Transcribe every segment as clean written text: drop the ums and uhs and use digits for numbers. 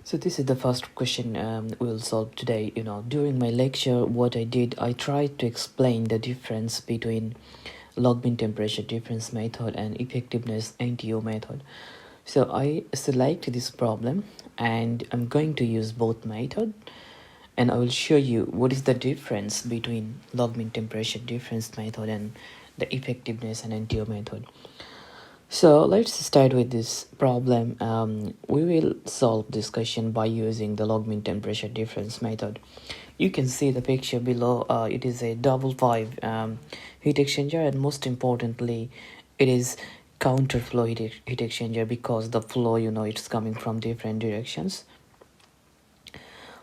So this is the first question we'll solve today. During my lecture, what I did, I tried to explain the difference between log mean temperature difference method and effectiveness NTO method. So I select this problem and I'm going to use both method, and I will show you what is the difference between log mean temperature difference method and the effectiveness and NTO method. So let's start with this problem. We will solve this question by using the log mean temperature difference method. You can see the picture below. It is a double pipe heat exchanger, and most importantly, it is counterflow heat exchanger because the flow, it's coming from different directions.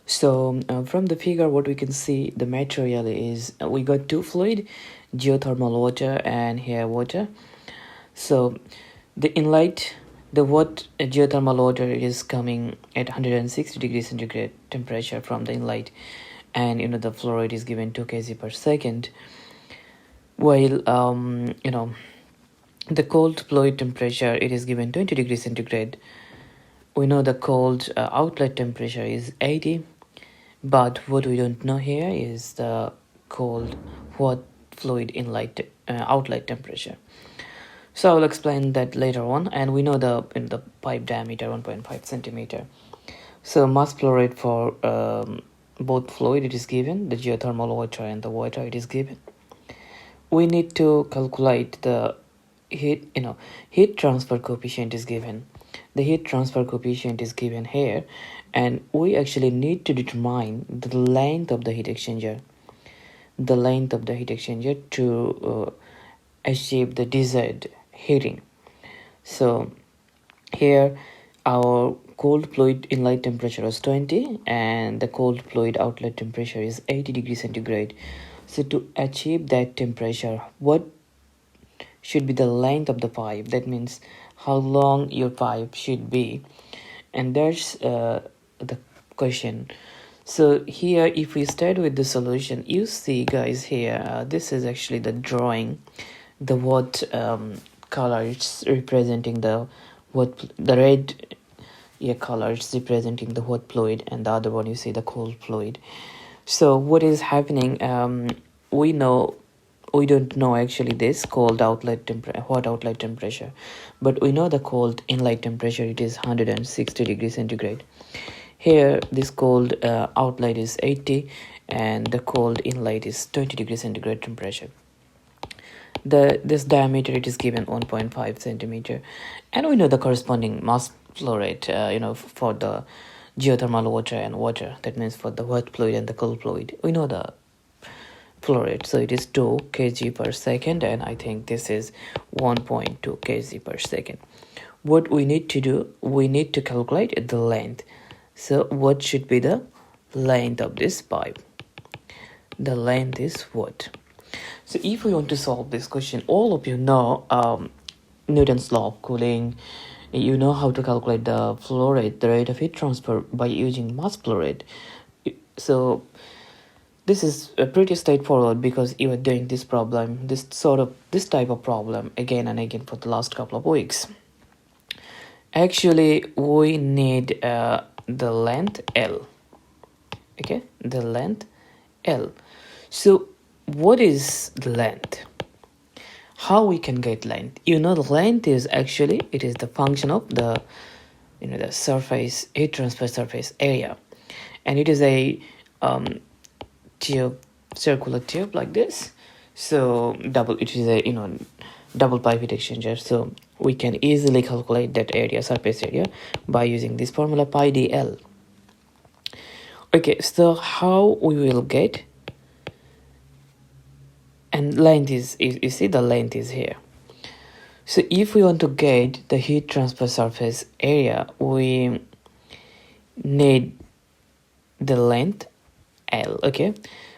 So from the figure, what we can see, the material is we got two fluid, geothermal water and here water. So the inlet, the geothermal water, it is coming at 160 degrees centigrade temperature from the inlet, and the flow rate is given 2 kg per second. While the cold fluid temperature, it is given 20 degrees centigrade. We know the cold outlet temperature is 80, but what we don't know here is the cold hot fluid inlet outlet temperature. So I'll explain that later on, and we know the pipe diameter 1.5 centimeter. So mass flow rate for both fluid, it is given, the geothermal water and the water, it is given. We need to calculate the heat transfer coefficient is given. The heat transfer coefficient is given here, and we actually need to determine the length of the heat exchanger. The length of the heat exchanger to achieve the desired heating. So here our cold fluid inlet temperature is 20 and the cold fluid outlet temperature is 80 degrees centigrade. So to achieve that temperature, what should be the length of the pipe? That means how long your pipe should be, and that's the question. So here, if we start with the solution, you see guys here, this is actually the drawing. The what color, it's representing the red color, it's representing the hot fluid, and the other one you see the cold fluid. So what is happening, we don't know actually this cold outlet temperature, hot outlet temperature, but we know the cold inlet temperature, it is 160 degrees centigrade. Here this cold outlet is 80 and the cold inlet is 20 degrees centigrade temperature. This diameter, it is given 1.5 centimeter, and we know the corresponding mass flow rate for the geothermal water and water, that means for the hot fluid and the cold fluid, we know the flow rate. So it is 2 kg per second, and I think this is 1.2 kg per second. What we need to do, we need to calculate the length. So what should be the length of this pipe? The length is what? So if we want to solve this question, all of you know Newton's law of cooling. You know how to calculate the flow rate, the rate of heat transfer, by using mass flow rate. So this is pretty straightforward because you are doing this problem, this type of problem again and again for the last couple of weeks. Actually, we need the length L. Okay, the length L. So what is the length? How we can get length? The length is actually, it is the function of the the surface heat transfer surface area, and it is a tube, circular tube like this. So it is a double pipe heat exchanger. So we can easily calculate that area, surface area, by using this formula pi dl. Okay, so how we will get, and length is, you see the length is here. So if we want to get the heat transfer surface area, we need the length L. Okay,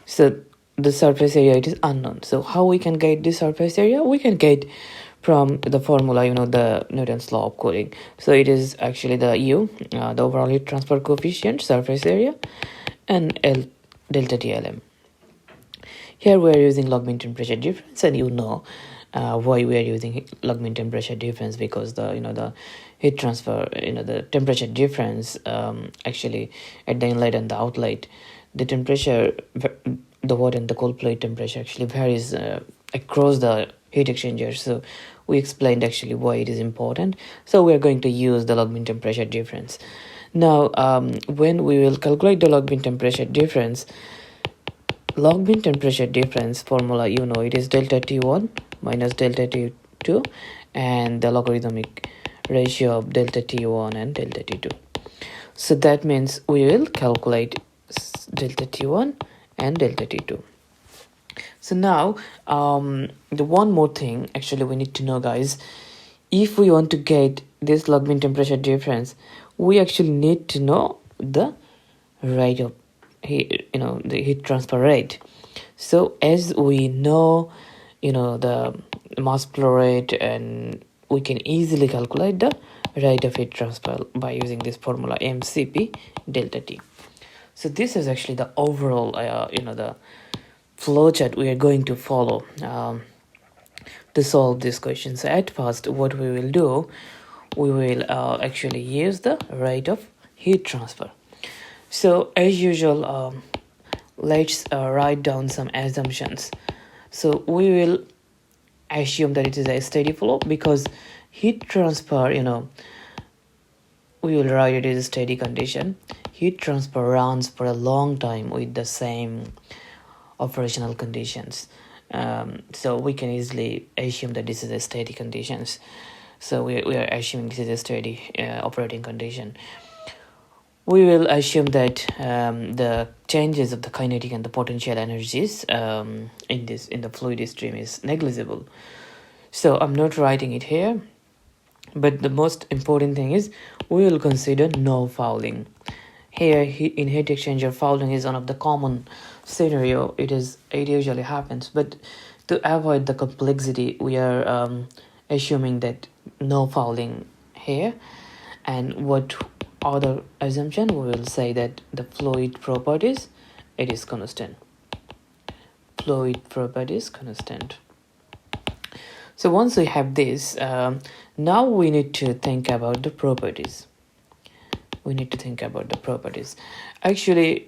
so the surface area, it is unknown. So how we can get the surface area? We can get from the formula, the Newton's law of cooling. So it is actually the U, the overall heat transfer coefficient, surface area, and L, delta TLM. Here we are using log mean temperature difference, and why we are using log mean temperature difference, because the heat transfer, the temperature difference, actually at the inlet and the outlet, the temperature, the hot and the cold plate temperature actually varies across the heat exchanger. So we explained actually why it is important. So we are going to use the log mean temperature difference. Now when we will calculate the log mean temperature difference, log mean temperature difference formula, it is delta T1 minus delta T2 and the logarithmic ratio of delta T1 and delta T2. So that means we will calculate delta T1 and delta T2. So now the one more thing actually we need to know, guys, if we want to get this log mean temperature difference, we actually need to know the rate of heat, the heat transfer rate. So as we know, the mass flow rate, and we can easily calculate the rate of heat transfer by using this formula mcp delta t. So this is actually the overall the flowchart we are going to follow to solve this question. So at first what we will do, we will actually use the rate of heat transfer. So as usual, let's write down some assumptions. So we will assume that it is a steady flow, because heat transfer, we will write it as a steady condition. Heat transfer runs for a long time with the same operational conditions. So we can easily assume that this is a steady conditions. So we are assuming this is a steady operating condition. We will assume that the changes of the kinetic and the potential energies in the fluid stream is negligible. So I'm not writing it here, but the most important thing is we will consider no fouling. Here in heat exchanger, fouling is one of the common scenario. It usually happens, but to avoid the complexity, we are assuming that no fouling here. And what other assumption, we will say that the fluid properties, it is constant. Fluid properties constant. So once we have this, now we need to think about the properties. Actually,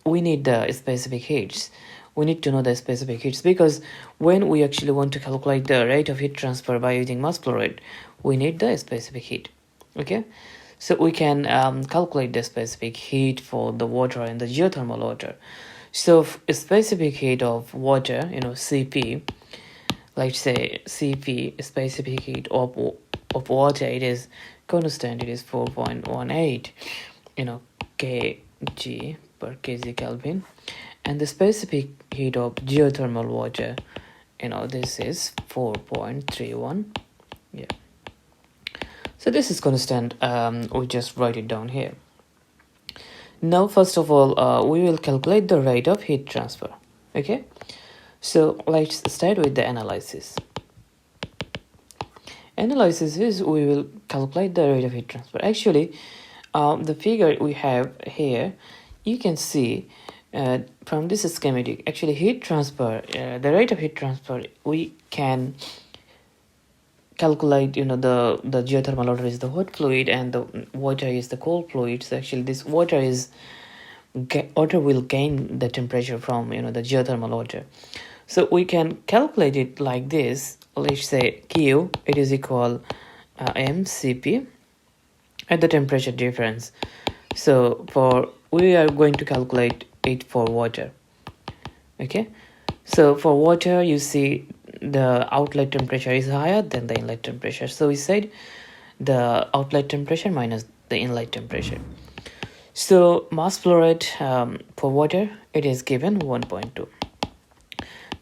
we need the specific heats. We need to know the specific heats, because when we actually want to calculate the rate of heat transfer by using mass flow rate, we need the specific heat. Okay, so we can calculate the specific heat for the water and the geothermal water. So a specific heat of water, Cp, let's say Cp, specific heat of water, it is constant, it is 4.18 kg per kg Kelvin. And the specific heat of geothermal water, this is 4.31. Yeah, so this is constant. We just write it down here. Now first of all, we will calculate the rate of heat transfer. Okay, so let's start with the analysis. Analysis is we will calculate the rate of heat transfer. Actually, the figure we have here, you can see from this schematic, actually heat transfer, the rate of heat transfer, we can calculate, the geothermal water is the hot fluid and the water is the cold fluid. So actually this water will gain the temperature from, the geothermal water. So we can calculate it like this. Let's say Q, it is equal mCp at the temperature difference. So we are going to calculate it for water. Okay, so for water, you see the outlet temperature is higher than the inlet temperature. So we said the outlet temperature minus the inlet temperature. So mass flow rate for water, it is given 1.2.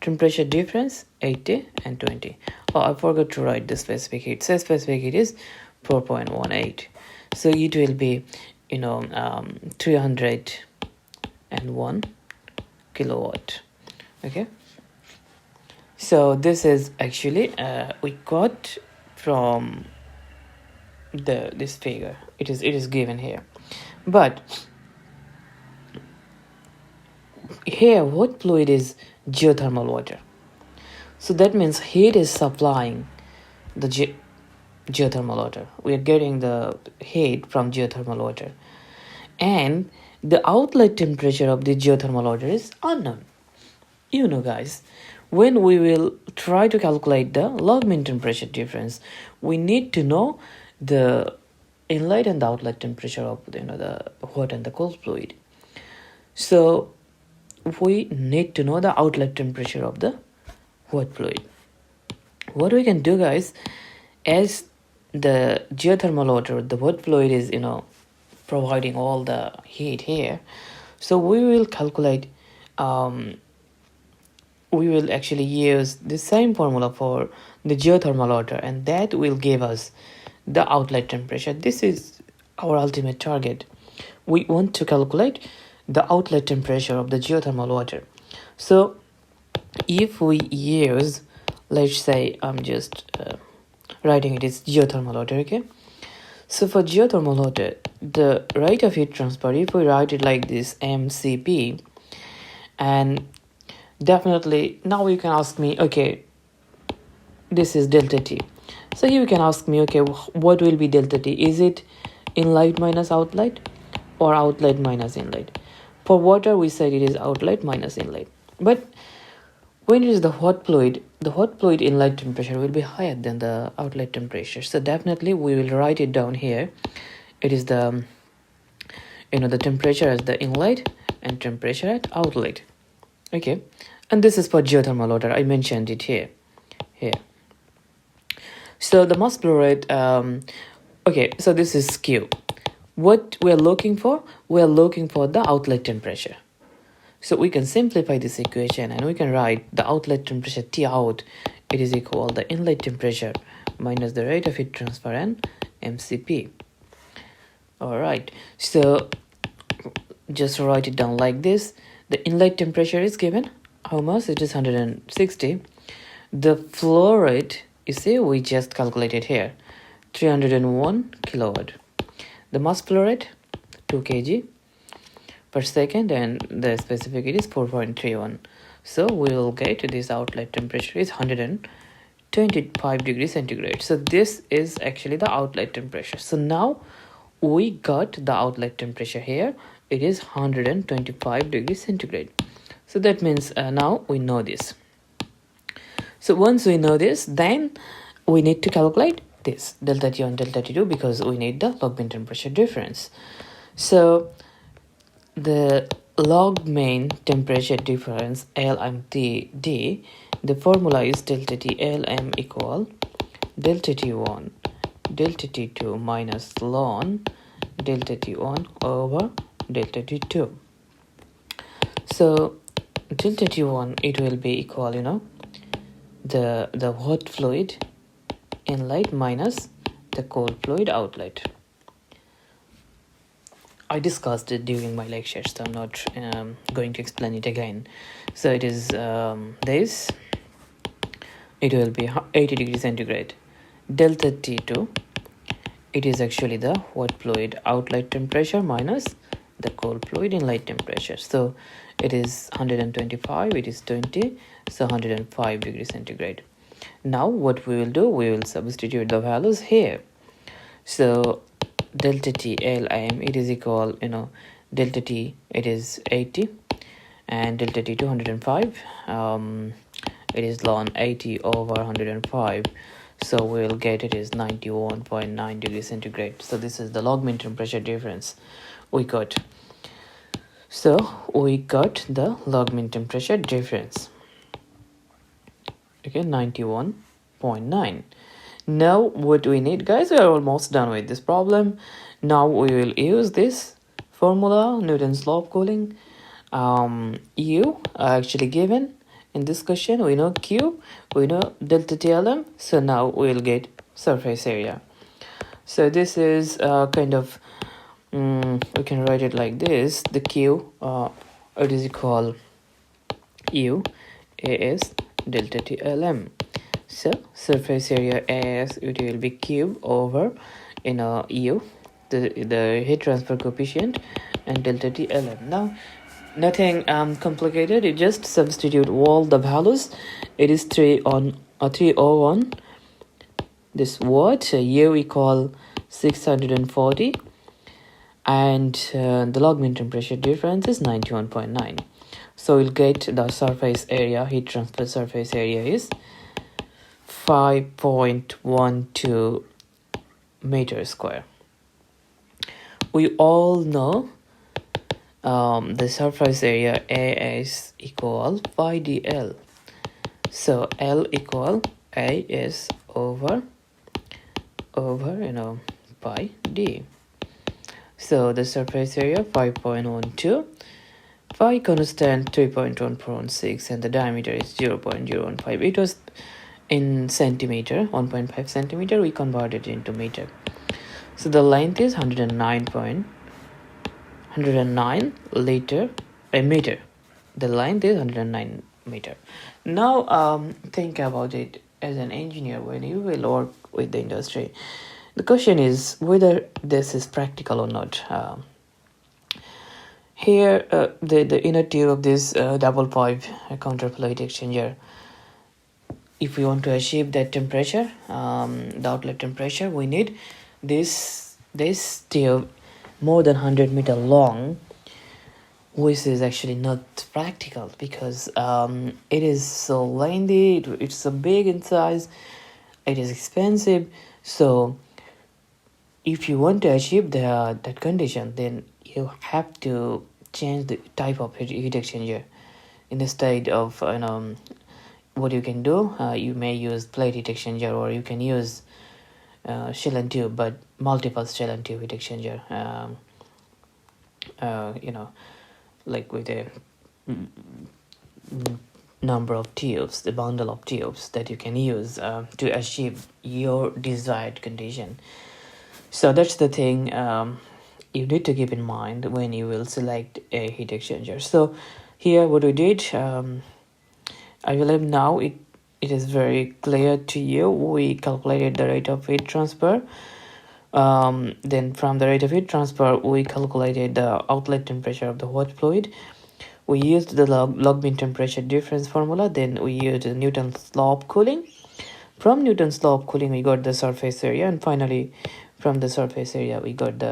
Temperature difference 80 and 20. Oh, I forgot to write the specific heat. So specific heat is 4.18. So it will be 301 kilowatt. Okay, so this is actually we got from this figure. It is given here, but here what fluid is geothermal water. So that means heat is supplying the geothermal water. We are getting the heat from geothermal water, and the outlet temperature of the geothermal water is unknown. You know, guys, when we will try to calculate the log mean temperature difference, we need to know the inlet and the outlet temperature of the hot and the cold fluid. So we need to know the outlet temperature of the hot fluid. What we can do, guys, as the geothermal water, the hot fluid is providing all the heat here, so we will calculate we will actually use the same formula for the geothermal water, and that will give us the outlet temperature. This is our ultimate target. We want to calculate the outlet temperature of the geothermal water. So if we use, let's say, I'm just writing it is geothermal water, okay? So for geothermal water, the rate of heat transfer, if we write it like this, MCP, and definitely now you can ask me, okay, this is delta T. So you can ask me, okay, what will be delta T? Is it inlet minus outlet or outlet minus inlet? For water, we said it is outlet minus inlet. But when it is the hot fluid inlet temperature will be higher than the outlet temperature. So definitely we will write it down here. It is the the temperature as the inlet and temperature at outlet. Okay, and this is for geothermal water. I mentioned it here. So the mass flow rate. Okay, so this is Q. What we are looking for? We are looking for the outlet temperature. So we can simplify this equation and we can write the outlet temperature T out. It is equal to the inlet temperature minus the rate of heat transfer and MCP. All right. So just write it down like this. The inlet temperature is given. How much? It is 160. The flow rate, you see, we just calculated here, 301 kilowatt. The mass flow rate, 2 kg per second, and the specific it is 4.31. So we will get this outlet temperature is 125 degrees centigrade. So this is actually the outlet temperature. So now we got the outlet temperature here. It is 125 degrees centigrade. So that means now we know this. So once we know this, then we need to calculate this delta T on delta T2 because we need the log mean temperature difference. So the log mean temperature difference LMTD, the formula is delta T LM equal delta T1 delta T2 minus ln delta T1 over delta T2. So delta T1, it will be equal the hot fluid inlet minus the cold fluid outlet. I discussed it during my lecture, so I'm not going to explain it again. So it is this. It will be 80 degrees centigrade. Delta T2, it is actually the hot fluid outlet temperature minus the cold fluid inlet temperature. So it is 125, it is 20, so 105 degrees centigrade. Now what we will do, we will substitute the values here. So delta T LM, it is equal, delta T, it is 80, and delta T 205, it is ln 80 over 105. So we will get it is 91.9 degrees centigrade. So this is the log mean temperature difference we got. So we got the log mean temperature difference. Okay, 91.9. Now what we need, guys, we are almost done with this problem. Now we will use this formula, Newton's law of cooling. U are actually given in this question. We know Q, we know delta TLM. So now we will get surface area. So this is kind of we can write it like this. The Q it is equal U as delta TLM. So surface area as it will be cube over U, the heat transfer coefficient, and delta TLM. Now Nothing complicated. You just substitute all the values. It is 301. This watt. U equal 640, and the log mean temperature difference is 91.9. So we'll get the surface area, heat transfer surface area is 5.12 meters square. We all know the surface area A is equal pi dl. So L equal A is over pi d. So the surface area 5.12, phi constant 3.1416, and the diameter is 0.015. It was in centimeter, 1.5 centimeter. We converted it into meter. So the length is 109 meter. The length is 109 meter. Now think about it as an engineer when you will work with the industry. The question is whether this is practical or not. Here, the inner tube of this double pipe counterflow heat exchanger, if we want to achieve that temperature, the outlet temperature, we need this tube more than 100 meter long, which is actually not practical because it is so lengthy, it's so big in size, it is expensive. So if you want to achieve that condition, then you have to change the type of heat exchanger. Instead of what you can do, you may use plate heat exchanger, or you can use shell and tube, but multiple shell and tube heat exchanger. Like with a number of tubes, the bundle of tubes that you can use to achieve your desired condition. So that's the thing you need to keep in mind when you will select a heat exchanger. So here what we did, I believe now it is very clear to you. We calculated the rate of heat transfer. Then from the rate of heat transfer, we calculated the outlet temperature of the hot fluid. We used the log mean temperature difference formula. Then we used the Newton's law of cooling. From Newton's law of cooling, we got the surface area, and finally from the surface area we got the